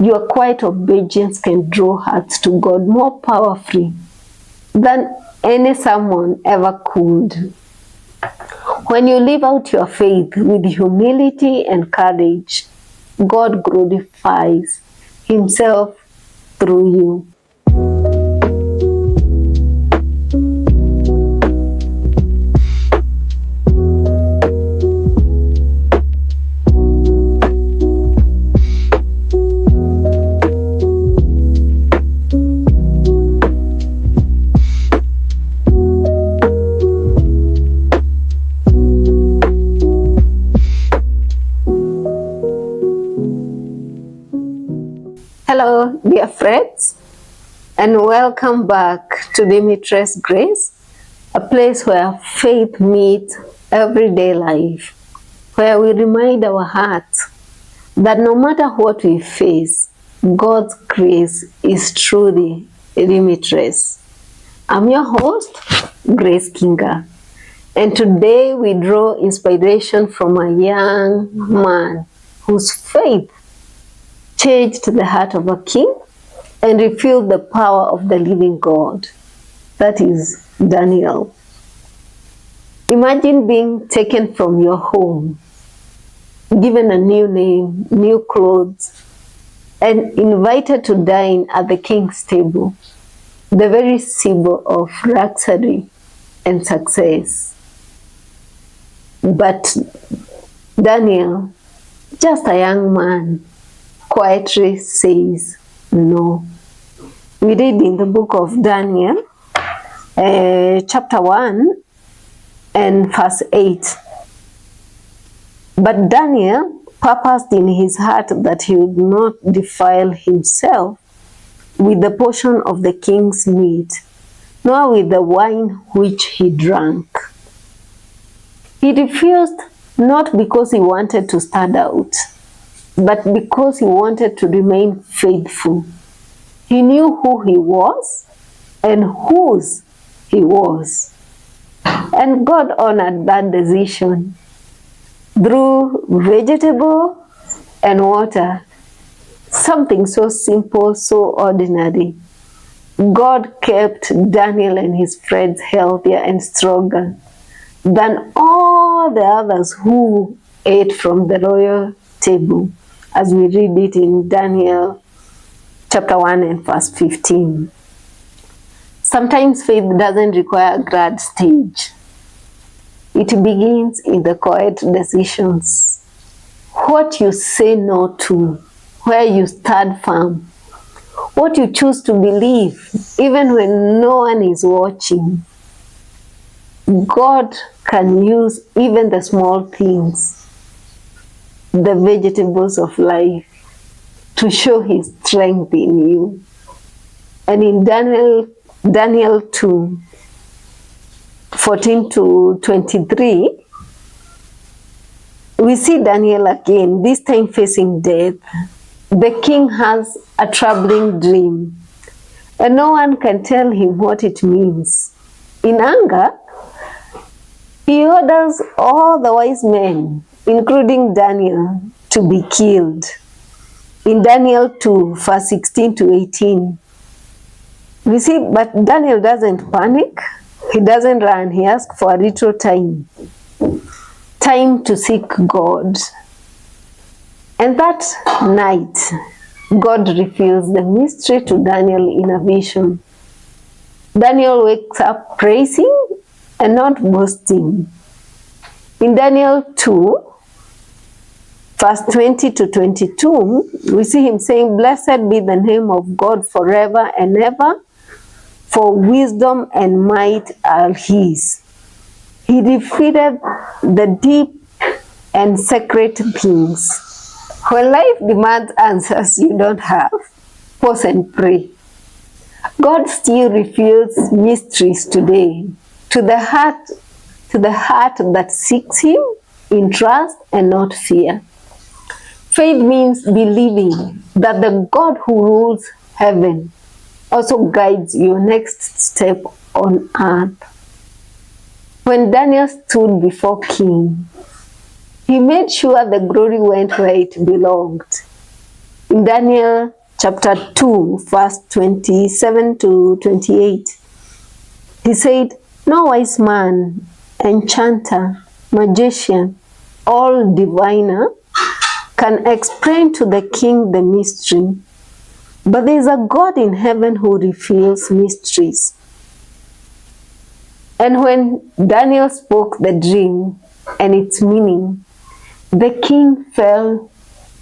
Your quiet obedience can draw hearts to God more powerfully than any sermon ever could. When you live out your faith with humility and courage, God glorifies Himself through you. Hello, dear friends, and welcome back to Limitless Grace, a place where faith meets everyday life, where we remind our hearts that no matter what we face, God's grace is truly limitless. I'm your host, Grace Kinga, and today we draw inspiration from a young man whose faith changed the heart of a king and revealed the power of the living God. That is Daniel. Imagine being taken from your home, given a new name, new clothes, and invited to dine at the king's table, the very symbol of luxury and success. But Daniel, just a young man, quietly says no. We read in the book of Daniel, chapter 1 and verse 8. But Daniel purposed in his heart that he would not defile himself with the portion of the king's meat, nor with the wine which he drank. He refused not because he wanted to stand out, but because he wanted to remain faithful. He knew who he was and whose he was. And God honored that decision. Through vegetable and water, something so simple, so ordinary, God kept Daniel and his friends healthier and stronger than all the others who ate from the royal table, as we read it in Daniel chapter 1 and verse 15. Sometimes faith doesn't require a grand stage. It begins in the quiet decisions. What you say no to, where you stand firm, what you choose to believe, even when no one is watching. God can use even the small things, the vegetables of life, to show His strength in you. And in Daniel 2, 14 to 23, we see Daniel again, this time facing death. The king has a troubling dream, and no one can tell him what it means. In anger, he orders all the wise men, including Daniel, to be killed. In Daniel 2, verse 16 to 18, we see, but Daniel doesn't panic. He doesn't run. He asks for a little time to seek God. And that night, God reveals the mystery to Daniel in a vision. Daniel wakes up praising and not boasting. In Daniel 2, verse 20 to 22, we see him saying, "Blessed be the name of God forever and ever, for wisdom and might are His. He defeated the deep and sacred things." When life demands answers you don't have, pause and pray. God still reveals mysteries today to the heart that seeks Him in trust and not fear. Faith means believing that the God who rules heaven also guides your next step on earth. When Daniel stood before King, he made sure the glory went where it belonged. In Daniel chapter 2, verse 27 to 28, he said, "No wise man, enchanter, magician, or diviner can explain to the king the mystery, but there is a God in heaven who reveals mysteries." And when Daniel spoke the dream and its meaning, the king fell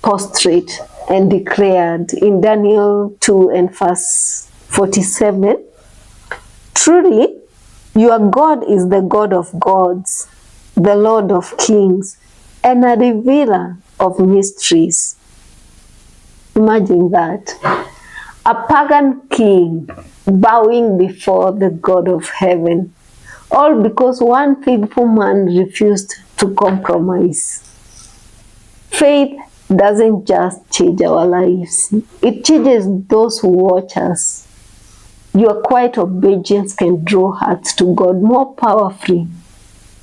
prostrate and declared in Daniel 2 and verse 47, "Truly, your God is the God of gods, the Lord of kings, and a revealer of mysteries." Imagine that. A pagan king bowing before the God of heaven, all because one faithful man refused to compromise. Faith doesn't just change our lives, it changes those who watch us. Your quiet obedience can draw hearts to God more powerfully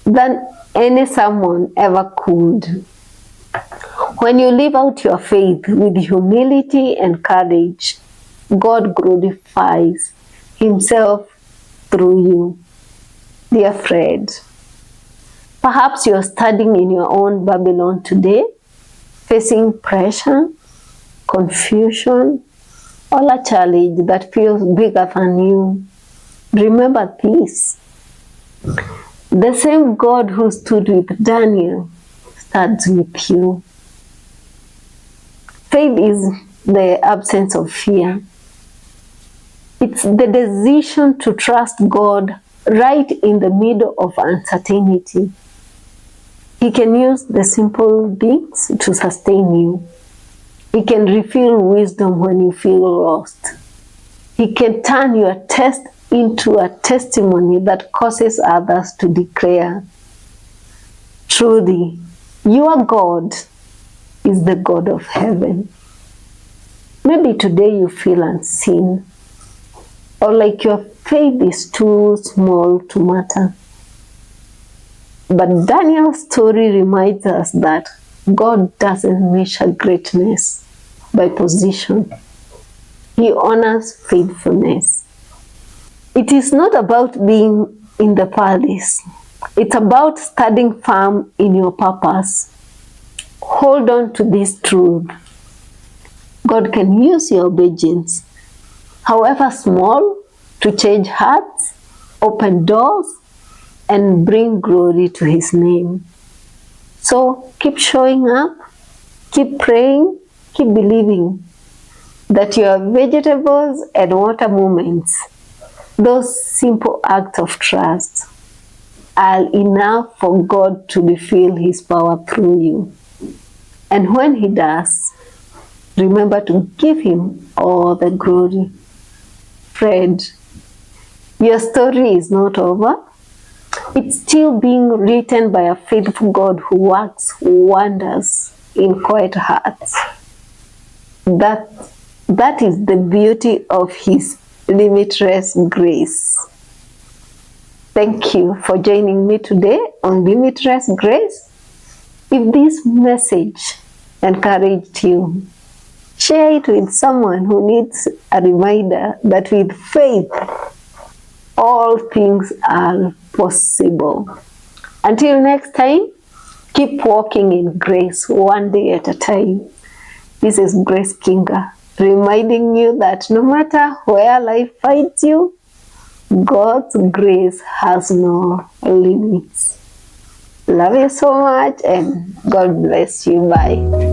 than any sermon ever could. When you live out your faith with humility and courage, God glorifies Himself through you. Dear friend, perhaps you're standing in your own Babylon today, facing pressure, confusion, or a challenge that feels bigger than you. Remember this: the same God who stood with Daniel stands with you. Faith is the absence of fear. It's the decision to trust God right in the middle of uncertainty. He can use the simple things to sustain you. He can reveal wisdom when you feel lost. He can turn your test into a testimony that causes others to declare, "Truly, your God is the God of heaven." Maybe today you feel unseen, or like your faith is too small to matter. But Daniel's story reminds us that God doesn't measure greatness by position. He honors faithfulness. It is not about being in the palace. It's about standing firm in your purpose. Hold on to this truth. God can use your obedience, however small, to change hearts, open doors, and bring glory to His name. So keep showing up, keep praying, keep believing that your vegetables and water moments, those simple acts of trust, are enough for God to reveal His power through you. And when He does, remember to give Him all the glory. Friend, your story is not over. It's still being written by a faithful God who works wonders in quiet hearts. That is the beauty of His limitless grace. Thank you for joining me today on Limitless Grace. If this message encouraged you, share it with someone who needs a reminder that with faith, all things are possible. Until next time, keep walking in grace one day at a time. This is Grace Kinga, reminding you that no matter where life finds you, God's grace has no limits. Love you so much and God bless you. Bye.